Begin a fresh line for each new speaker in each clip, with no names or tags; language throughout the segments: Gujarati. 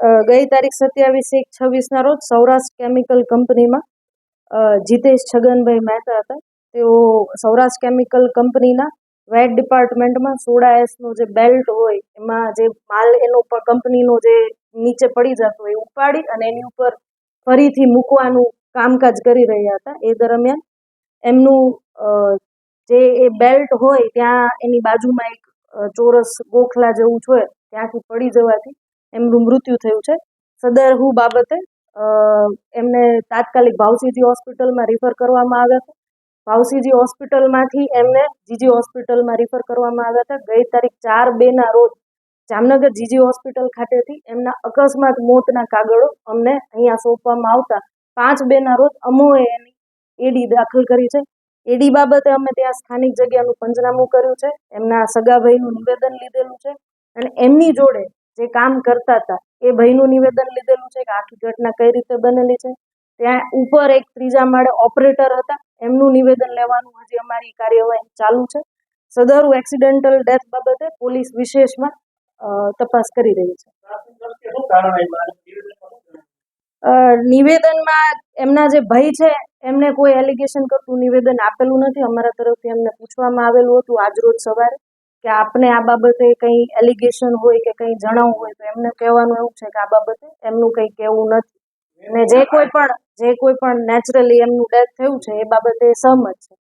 ગઈ તારીખ 27/1/26 રોજ સૌરાષ્ટ્ર કેમિકલ કંપનીમાં જીતેશ છગનભાઈ મહેતા હતા. તેઓ સૌરાષ્ટ્ર કેમિકલ કંપનીના વેટ ડિપાર્ટમેન્ટમાં સોડા એસનો જે બેલ્ટ હોય એમાં જે માલ એનો કંપનીનો જે નીચે પડી જતો એ ઉપાડી અને એની ઉપર ફરીથી મૂકવાનું કામકાજ કરી રહ્યા હતા. એ દરમિયાન એમનું જે એ બેલ્ટ હોય ત્યાં એની બાજુમાં એક ચોરસ ગોખલા જેવું છે ત્યાંથી પડી જવાથી એમનું મૃત્યુ થયું છે. સદરહુ બાબતે એમને તાત્કાલિક ભાવસીજી હોસ્પિટલમાં રિફર કરવામાં આવ્યા હતા. ભાવસીજી હોસ્પિટલમાંથી એમને જીજી હોસ્પિટલમાં રિફર કરવામાં આવ્યા હતા. ગઈ તારીખ 4/2 રોજ જામનગર જીજી હોસ્પિટલ ખાતેથી એમના અકસ્માત મોતના કાગળો અમને અહીંયા સોંપવામાં આવતા 5/2 રોજ અમોએ એની એડી દાખલ કરી છે. એડી બાબતે અમે ત્યાં સ્થાનિક જગ્યાનું પંચનામું કર્યું છે. એમના સગાભાઈનું નિવેદન લીધેલું છે અને એમની જોડે જે કામ કરતા હતા એ ભાઈનું નિવેદન લીધેલું છે કે આખી ઘટના કઈ રીતે બનેલી છે. ત્યાં ઉપર એક 3જા માળે ઓપરેટર હતા, એમનું નિવેદન લેવાનું હજી અમારી કાર્યવાહી ચાલુ છે. સદરુ એક્સિડેન્ટલ ડેથ બાબતે પોલીસ વિશેષમાં તપાસ કરી રહી છે. નિવેદનમાં એમના જે ભાઈ છે એમને કોઈ એલિગેશન કરતું નિવેદન આપેલું નથી. અમારા તરફથી એમને પૂછવામાં આવેલું હતું આજરોજ સવારે કે આપને આ બાબતે કંઈ એલિગેશન હોય કે કંઈ જણાવવું હોય તો એમને કહેવાનું એવું છે કે આ બાબતે એમનું કંઈ કહેવું નથી અને જે કોઈ પણ નેચરલી એમનું ડેથ થયું છે એ બાબતે સહમત છે.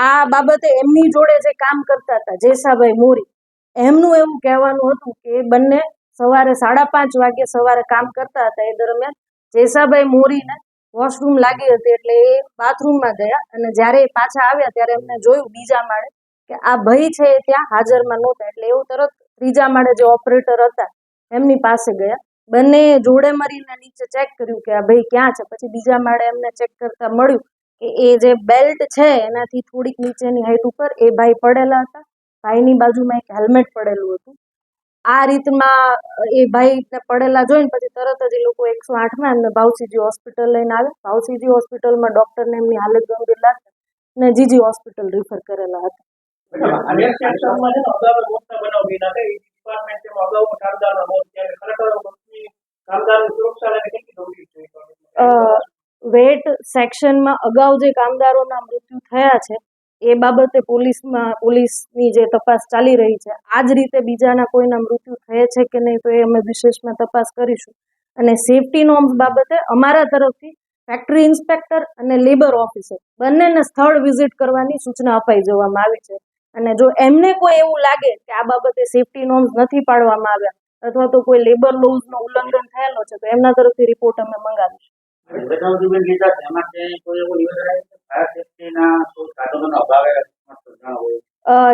આ બાબતે એમની જોડે જે કામ કરતા હતા જેસાભાઈ મોરી, એમનું એવું કહેવાનું હતું કે એ બંને સવારે 5:30 વાગે સવારે કામ કરતા હતા. એ દરમિયાન જેસાભાઈ મોરીને વોશરૂમ લાગી હતી એટલે એ બાથરૂમમાં ગયા અને જ્યારે એ પાછા આવ્યા ત્યારે એમને જોયું બીજા માળે કે આ ભાઈ છે એ ત્યાં હાજરમાં નહોતા. એટલે એવું તરત 3જા માળે જે ઓપરેટર હતા એમની પાસે ગયા. બંને જોડે મળીને નીચે ચેક કર્યું કે આ ભાઈ ક્યાં છે. પછી બીજા માળે એમને ચેક કરતા મળ્યું કે એ જે બેલ્ટ છે એનાથી થોડીક નીચેની હાઈટ ઉપર એ ભાઈ પડેલા હતા. ભાઈની બાજુમાં એક હેલ્મેટ પડેલું હતું. આ રીતમાં એ ભાઈને પડેલા જોઈને પછી તરત જ એ લોકો 108માં એમને ભાવસીજી હોસ્પિટલ લઈને આવ્યા. ભાવસીજી હોસ્પિટલમાં ડોક્ટરને એમની હાલત ગંભીર લાગતા અને જીજી હોસ્પિટલ રિફર કરેલા હતા. વેટ સેક્શનમાં અગાઉ જે કામદારોના મૃત્યુ થયા છે એ બાબતે પોલીસની જે તપાસ ચાલી રહી છે. આ જ રીતે બીજાના કોઈના મૃત્યુ થયે છે કે નહીં તો એ અમે વિશેષમાં તપાસ કરીશું. અને સેફટી નોર્મ્સ બાબતે અમારા તરફથી ફેક્ટરી ઇન્સ્પેક્ટર અને લેબર ઓફિસર બંનેને સ્થળ વિઝિટ કરવાની સૂચના અપાઈ જવામાં આવી છે. અને જો એમને કોઈ એવું લાગે કે આ બાબતે સેફટી નોર્મ્સ નથી પાડવામાં આવ્યા અથવા તો કોઈ લેબર લોઝનો ઉલ્લંઘન થયેલો છે તો એમના તરફથી રિપોર્ટ અમે મંગાવીશું.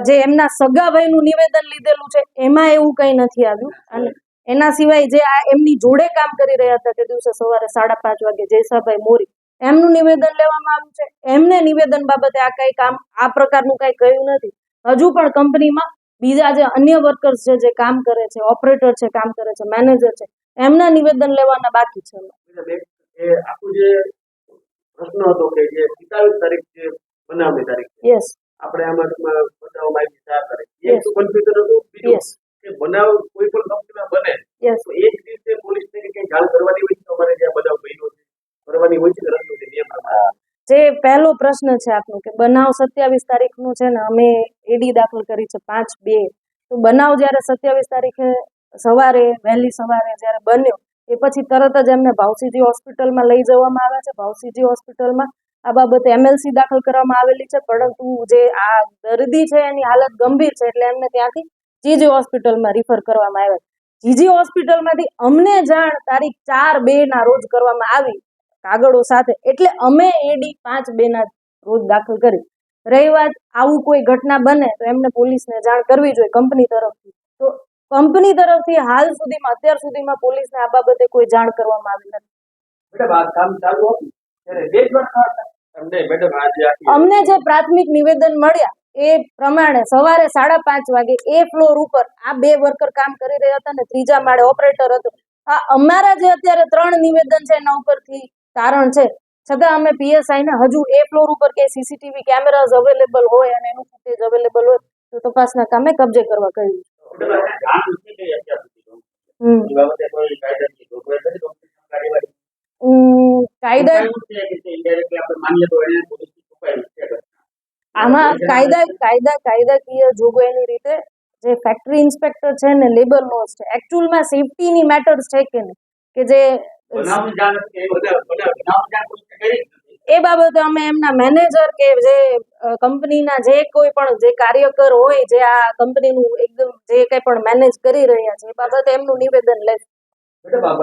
જે એમના સગાભાઈનું નિવેદન લીધેલું છે એમાં એવું કંઈ નથી આવ્યું. અને એના સિવાય જે આ એમની જોડે કામ કરી રહ્યા હતા તે દિવસે સવારે 5:30 વાગે જેસાભાઈ મોરી એમનું નિવેદન લેવામાં આવ્યું છે. એમને નિવેદન બાબતે આ કંઈ કામ આ પ્રકારનું કંઈ કહ્યું નથી. હજુ પણ કંપનીમાં બીજા જે અન્ય વર્કર્સ છે જે કામ કરે છે, ઓપરેટર છે કામ કરે છે, મેનેજર છે, એમના નિવેદન લેવાના બાકી છે.
આખું જે પ્રશ્ન હતો કે જે 45 તારીખ જે બનાવની તારીખ,
યસ,
આપણે આમાં બતાવવામાં આવી 4 તારીખ એ તો કન્ફ્યુઝન હતું.
યસ,
કે બનાવ કોઈ પણ કંપનીમાં બને
યસ,
તો એક દિવસે પોલીસને કંઈ જાણ કરવાની હોય છે અમારે જ્યાં બનાવ બન્યો છે કરવાની હોય છે કે નથી હોતી નિયમ પ્રમાણે?
જે પહેલો પ્રશ્ન છે આપનો કે બનાવ 27 તારીખનો છે ને અમે એડી દાખલ કરી છે 5/2. તો બનાવ જ્યારે 27 તારીખે સવારે વહેલી સવારે જ્યારે બન્યો એ પછી તરત જ એમને ભાવસીજી હોસ્પિટલમાં લઈ જવામાં આવ્યા છે. ભાવસીજી હોસ્પિટલમાં આ બાબતે એમએલસી દાખલ કરવામાં આવેલી છે, પરંતુ જે આ દર્દી છે એની હાલત ગંભીર છે એટલે એમને ત્યાંથી જીજી હોસ્પિટલમાં રિફર કરવામાં આવ્યા. જીજી હોસ્પિટલમાંથી અમને જાણ તારીખ 4/2 રોજ કરવામાં આવી કાગળો સાથે, એટલે અમે એડી 5/2 રોજ દાખલ કરી. રહી વાત આવું કોઈ ઘટના બને તો એમને પોલીસને જાણ કરવી જોઈએ કંપની તરફથી. તો કંપની તરફથી હાલ સુધીમાં અત્યાર સુધીમાં પોલીસને આ બાબતે કોઈ જાણ કરવામાં આવી નથી. અમને જે પ્રાથમિક નિવેદન મળ્યા એ પ્રમાણે સવારે 5:30 વાગે એ ફ્લોર ઉપર આ 2 વર્કર કામ કરી રહ્યા હતા અને 3જા માળે ઓપરેટર હતો. આ અમારા જે અત્યારે 3 નિવેદન છે એના ઉપરથી તારણ છે, છતાં અમે પીએસઆઈને હજુ એ ફ્લોર ઉપર કે સીસીટીવી કેમેરાઝ અવેલેબલ હોય અને એનું ફૂટેજ અવેલેબલ હોય તો તપાસના કામે કબજે કરવા કહ્યું. હમ.
એ બાબતે કોઈ કાયદાકીય જોગવાઈ કરી કંપનીમાં કાર્યવાહી
કાયદા
છુપાયું છે કે ઇનડાયરેક્ટલી આપણે માનીએ તો એને પોલીસથી છુપાયું છે ઘટના.
આમાં કાયદાકીય જોગવાઈની રીતે જે ફેક્ટરી ઇન્સ્પેક્ટર છે ને લેબર લોસ છે, એકચ્યુઅલમાં સેફટીની મેટર્સ છે કે નહીં, કે જે
બનાવની જાણ હતી એ બનાવની જાણ પોલીસને કરી જ નથી.
એ બાબતે અમે એમના મેનેજર કે જે કંપનીના જે કોઈ પણ જે કાર્યકર હોય જે આ કંપનીનું એકદમ જે કંઈ પણ મેનેજ કરી રહ્યા છે એ બાબતે એમનું નિવેદન લેશું.
મેડમ, આ